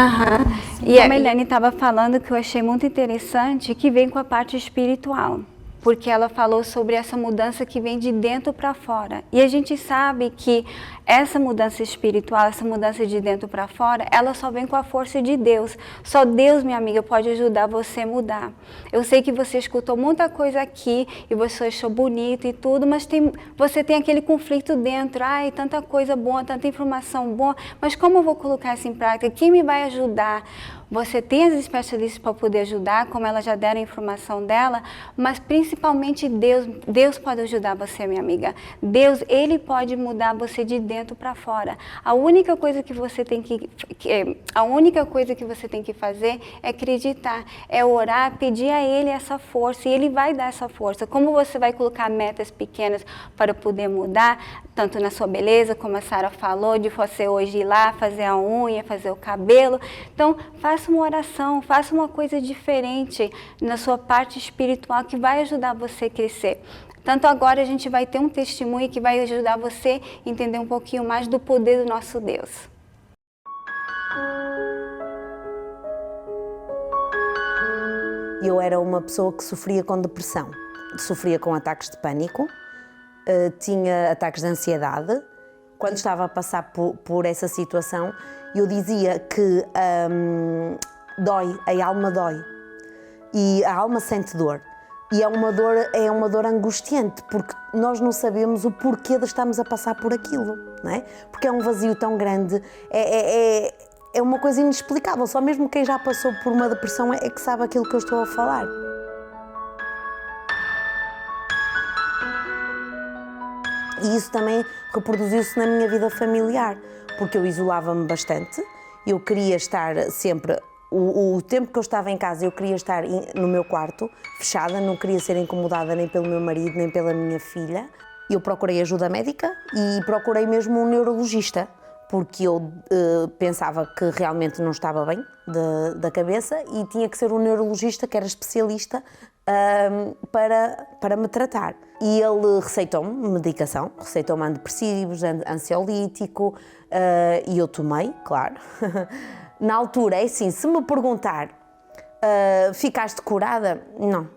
E a Elaine estava falando que eu achei muito interessante, que vem com a parte espiritual. Porque ela falou sobre essa mudança que vem de dentro para fora. E a gente sabe que essa mudança espiritual, essa mudança de dentro para fora, ela só vem com a força de Deus. Só Deus, minha amiga, pode ajudar você a mudar. Eu sei que você escutou muita coisa aqui e você achou bonito e tudo, mas você tem aquele conflito dentro. Ai, tanta coisa boa, tanta informação boa, mas como eu vou colocar isso em prática? Quem me vai ajudar? Você tem as especialistas para poder ajudar, como elas já deram a informação dela, mas principalmente Deus. Deus pode ajudar você, minha amiga. Deus, Ele pode mudar você de dentro para fora. A única coisa que você tem que fazer é acreditar, é orar, pedir a Ele essa força, e Ele vai dar essa força. Como você vai colocar metas pequenas para poder mudar, tanto na sua beleza, como a Sara falou, de você hoje ir lá, fazer a unha, fazer o cabelo. Então, faça uma oração, faça uma coisa diferente na sua parte espiritual que vai ajudar você a crescer. Tanto agora a gente vai ter um testemunho que vai ajudar você a entender um pouquinho mais do poder do nosso Deus. Eu era uma pessoa que sofria com depressão, sofria com ataques de pânico, tinha ataques de ansiedade. Quando estava a passar por essa situação, eu dizia que dói, a alma dói, e a alma sente dor. E é uma dor angustiante, porque nós não sabemos o porquê de estarmos a passar por aquilo, não é? Porque é um vazio tão grande, é uma coisa inexplicável, só mesmo quem já passou por uma depressão é que sabe aquilo que eu estou a falar. E isso também reproduziu-se na minha vida familiar, porque eu isolava-me bastante, eu queria estar sempre, o tempo que eu estava em casa, eu queria estar no meu quarto, fechada, não queria ser incomodada nem pelo meu marido, nem pela minha filha. Eu procurei ajuda médica e procurei mesmo um neurologista, porque eu pensava que realmente não estava bem da cabeça e tinha que ser um neurologista que era especialista para me tratar. E ele receitou-me medicação, receitou-me antidepressivos, ansiolítico, e eu tomei, claro. Na altura, é assim, se me perguntar, ficaste curada?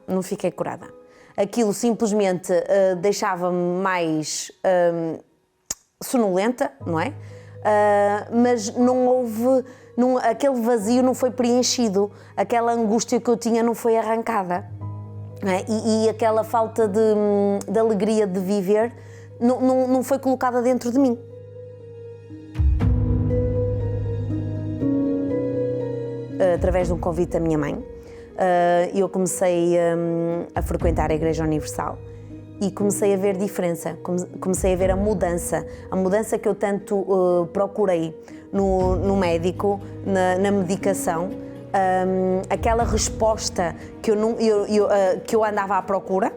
Não fiquei curada. Aquilo simplesmente deixava-me mais sonolenta, não é? Mas não houve, aquele vazio não foi preenchido, aquela angústia que eu tinha não foi arrancada. E aquela falta de alegria de viver não foi colocada dentro de mim. Através de um convite da minha mãe, eu comecei a frequentar a Igreja Universal e comecei a ver diferença, comecei a ver a mudança que eu tanto procurei no médico, na medicação. Aquela resposta que eu andava à procura,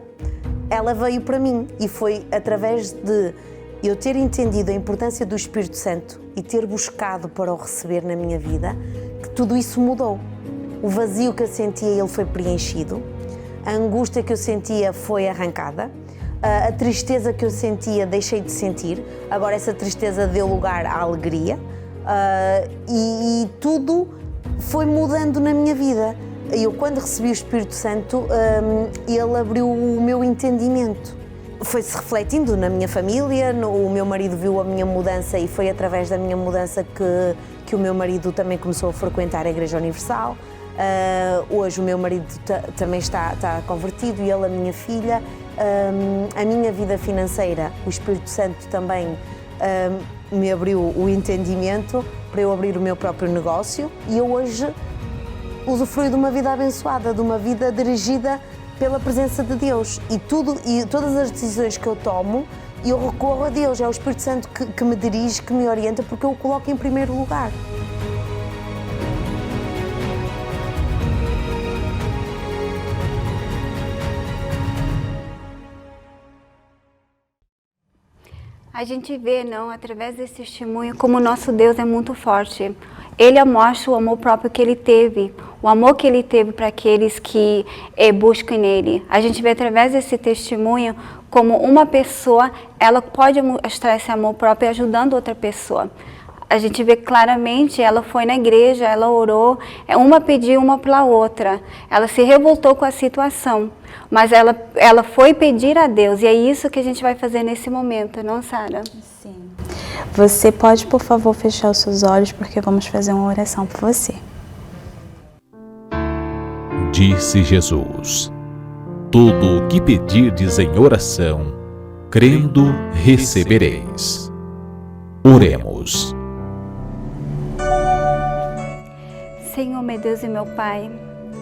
ela veio para mim e foi através de eu ter entendido a importância do Espírito Santo e ter buscado para o receber na minha vida, que tudo isso mudou. O vazio que eu sentia, ele foi preenchido, a angústia que eu sentia foi arrancada, a tristeza que eu sentia, deixei de sentir, agora essa tristeza deu lugar à alegria, e tudo foi mudando na minha vida. Eu, quando recebi o Espírito Santo, ele abriu o meu entendimento. Foi-se refletindo na minha família, o meu marido viu a minha mudança e foi através da minha mudança que o meu marido também começou a frequentar a Igreja Universal. Hoje o meu marido também está convertido e ele, a minha filha. A minha vida financeira, o Espírito Santo também me abriu o entendimento para eu abrir o meu próprio negócio e eu hoje usufruo de uma vida abençoada, de uma vida dirigida pela presença de Deus e todas as decisões que eu tomo, eu recorro a Deus, é o Espírito Santo que me dirige, que me orienta, porque eu o coloco em primeiro lugar. A gente vê, não, através desse testemunho, como o nosso Deus é muito forte. Ele mostra o amor próprio que ele teve, o amor que ele teve para aqueles que buscam nele. A gente vê através desse testemunho como uma pessoa, ela pode mostrar esse amor próprio ajudando outra pessoa. A gente vê claramente, ela foi na igreja, ela orou, uma pediu uma para a outra. Ela se revoltou com a situação, mas ela foi pedir a Deus. E é isso que a gente vai fazer nesse momento, não, Sara? Sim. Você pode, por favor, fechar os seus olhos, porque vamos fazer uma oração por você. Disse Jesus: tudo o que pedirdes em oração, crendo, recebereis. Oremos. Senhor, meu Deus e meu Pai,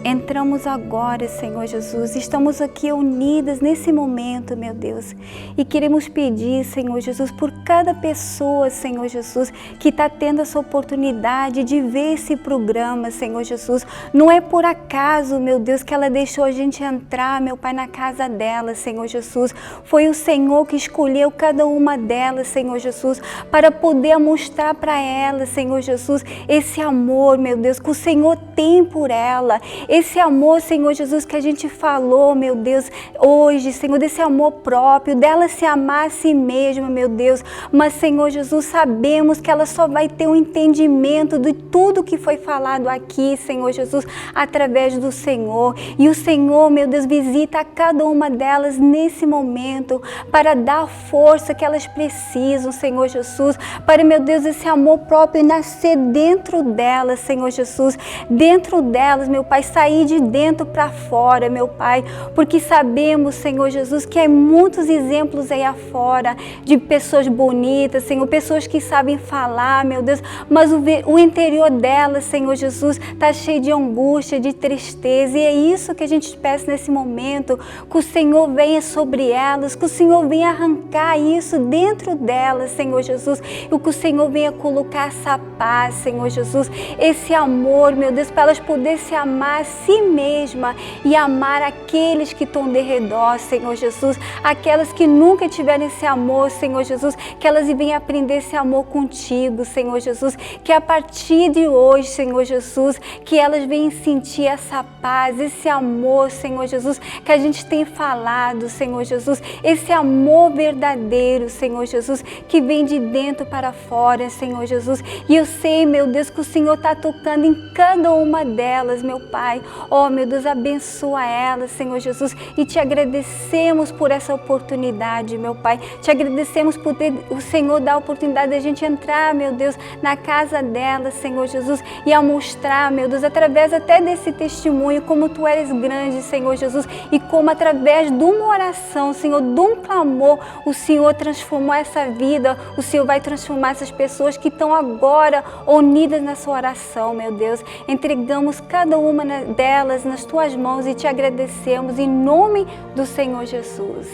entramos agora, Senhor Jesus, estamos aqui unidas nesse momento, meu Deus, e queremos pedir, Senhor Jesus, por cada pessoa, Senhor Jesus, que está tendo essa oportunidade de ver esse programa, Senhor Jesus. Não é por acaso, meu Deus, que ela deixou a gente entrar, meu Pai, na casa dela, Senhor Jesus. Foi o Senhor que escolheu cada uma delas, Senhor Jesus, para poder mostrar para ela, Senhor Jesus, esse amor, meu Deus, que o Senhor tem por ela. Esse amor, Senhor Jesus, que a gente falou, meu Deus, hoje, Senhor, desse amor próprio, dela se amar a si mesma, meu Deus. Mas, Senhor Jesus, sabemos que ela só vai ter um entendimento de tudo que foi falado aqui, Senhor Jesus, através do Senhor. E o Senhor, meu Deus, visita a cada uma delas nesse momento para dar a força que elas precisam, Senhor Jesus, para, meu Deus, esse amor próprio nascer dentro delas, Senhor Jesus, dentro delas, meu Pai, sair de dentro para fora, meu Pai, porque sabemos, Senhor Jesus, que há muitos exemplos aí afora de pessoas bonitas, Senhor, pessoas que sabem falar, meu Deus, mas o interior delas, Senhor Jesus, está cheio de angústia, de tristeza, e é isso que a gente peça nesse momento, que o Senhor venha sobre elas, que o Senhor venha arrancar isso dentro delas, Senhor Jesus, e que o Senhor venha colocar essa paz, Senhor Jesus, esse amor, meu Deus, para elas poderem se amar a si mesma e amar aqueles que estão de redor, Senhor Jesus, aquelas que nunca tiveram esse amor, Senhor Jesus, que elas venham aprender esse amor contigo, Senhor Jesus, que a partir de hoje, Senhor Jesus, que elas venham sentir essa paz, esse amor, Senhor Jesus, que a gente tem falado, Senhor Jesus, esse amor verdadeiro, Senhor Jesus, que vem de dentro para fora, Senhor Jesus, e eu sei, meu Deus, que o Senhor está tocando em cada uma delas, meu Pai. Oh, meu Deus, abençoa elas, Senhor Jesus, e te agradecemos por essa oportunidade, meu Pai. Te agradecemos por ter o Senhor dar a oportunidade de a gente entrar, meu Deus, na casa delas, Senhor Jesus, e a mostrar, meu Deus, através até desse testemunho, como Tu eres grande, Senhor Jesus, e como através de uma oração, Senhor, de um clamor, o Senhor transformou essa vida, o Senhor vai transformar essas pessoas que estão agora unidas nessa oração, meu Deus. Entregamos cada uma delas nas Tuas mãos e Te agradecemos em nome do Senhor Jesus.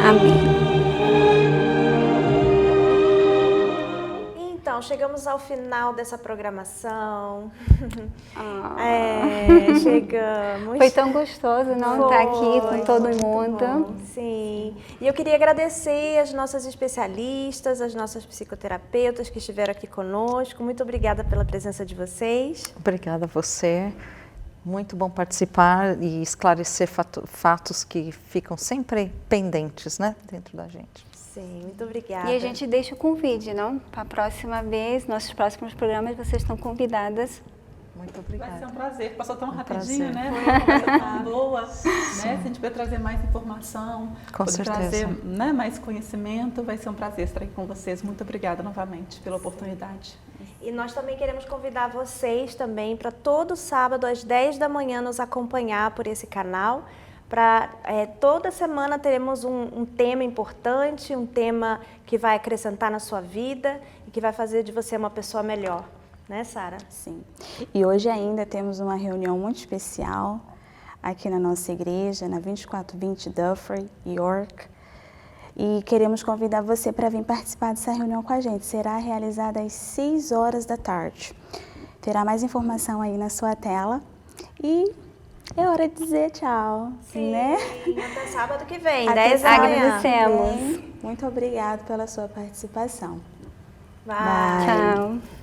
Amém. Então, chegamos ao final dessa programação. Chegamos. Foi tão gostoso, não, estar aqui com todo mundo. Bom, sim. E eu queria agradecer as nossas especialistas, as nossas psicoterapeutas que estiveram aqui conosco. Muito obrigada pela presença de vocês. Obrigada a você. Muito bom participar e esclarecer fatos que ficam sempre pendentes, né, dentro da gente. Sim, muito obrigada. E a gente deixa o convite, não? Para a próxima vez, nossos próximos programas, vocês estão convidadas. Muito obrigada. Vai ser um prazer. Passou tão rapidinho, prazer. né? Foi uma conversa tão boa, né? Se a gente puder trazer mais informação, Com poder certeza. trazer, né, mais conhecimento, vai ser um prazer estar aqui com vocês. Muito obrigada novamente pela oportunidade. E nós também queremos convidar vocês também para todo sábado às 10 da manhã nos acompanhar por esse canal. Toda semana teremos um tema importante, um tema que vai acrescentar na sua vida e que vai fazer de você uma pessoa melhor. Né, Sara? Sim. E hoje ainda temos uma reunião muito especial aqui na nossa igreja, na 2420 Dufferin, York. E queremos convidar você para vir participar dessa reunião com a gente. Será realizada às 6 horas da tarde. Terá mais informação aí na sua tela. E é hora de dizer tchau, né? Até sábado que vem, Até 10 da manhã. Agradecemos. Muito obrigada pela sua participação. Bye. Tchau.